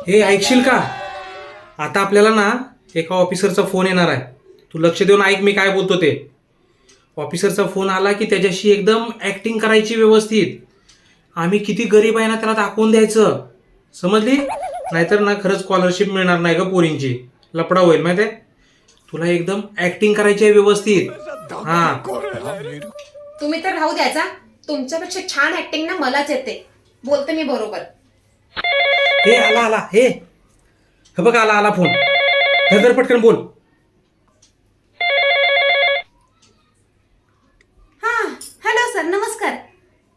हे ऐकशील का? आता आपल्याला ना एका ऑफिसरचा फोन येणार आहे. तू लक्ष देऊन ऐक मी काय बोलतो ते. ऑफिसरचा फोन आला की त्याच्याशी एकदम ऍक्टिंग करायची व्यवस्थित. आम्ही किती गरीब आहे ना त्याला दाखवून द्यायचं, समजली? नाहीतर ना खरंच स्कॉलरशिप मिळणार नाही ग पोरींची, लपडा होईल माहिती आहे. तुला एकदम ऍक्टिंग करायची आहे व्यवस्थित. हा तुम्ही तर राहू द्याचा. तुमच्यापेक्षा छान ऍक्टिंग ना मलाच येते. बोलते मी बरोबर. हे आला आला हे बघ आला आला फोन. धर पटकन बोल. हा हॅलो सर, नमस्कार.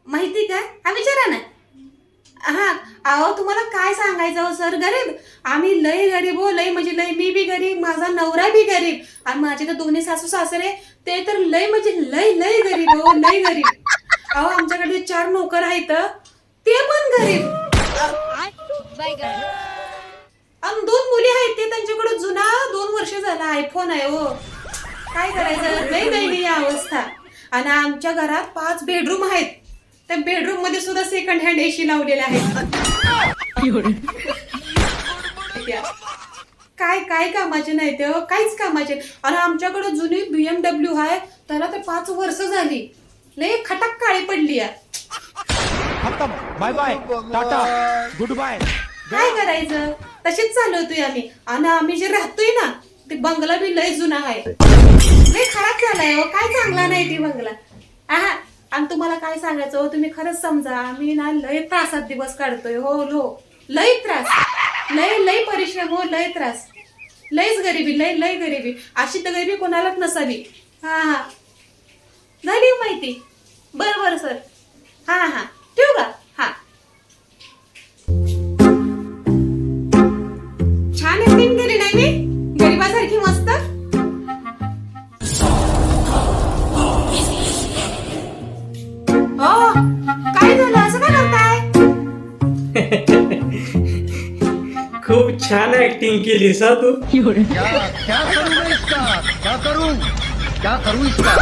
माहिती का? हा विचारा ना. हा अहो तुम्हाला काय सांगायचं हो सर, गरीब आम्ही, लय गरीब हो, लय म्हणजे लय. मी बी गरीब, माझा नवरा बी गरीब, आणि माझे तर दोन्ही सासू सासरे ते तर लय म्हणजे लय लय गरीब हो, लय गरीब. अहो आमच्याकडे 4 नोकर आहेत, ते पण गरीब. आणि 2 मुली आहेत, ते त्यांच्याकडे जुना 2 वर्ष झाला आयफोन आहे हो. काय करायचं, लय दयनीय अवस्था. आणि आमच्या घरात 5 बेडरूम आहेत. त्या बेडरूम मध्ये सुद्धा सेकंड हँड एसी लावलेले आहेत. काय काय कामाचे नाही ते हो, काहीच कामाचे. आणि आमच्याकडे जुनी BMW आहे, त्याला तर 5 वर्ष झाली, लय खटाक काळी पडली आहे. Bye bye tata goodbye. काय करायचं, तशीच चालवतोय आम्ही. आणि आम्ही जे राहतोय ना ते बंगला बी लय जुना आहे, लय खराब झालाय हो, काय चांगला नाही ती बंगला. हा आणि तुम्हाला काय सांगायचं हो, तुम्ही खरंच समजा, आम्ही ना लय त्रासात दिवस काढतोय हो. लय त्रास, लय लय परिश्रम हो, लय त्रास, लयच गरिबी, लय लय गरिबी. अशी तर गरिबी कोणालाच नसावी. हा हा झाली माहिती. बरं बरं सर. हा हा ठेवू का? हा छान ऍक्टिंग केली नाही मी, गरिबासारखी मस्त. हो काय झालं, असं का करताय? खूप छान ऍक्टिंग केलीस हा तू. क्या करूं मैं इसका, क्या करूं इसका.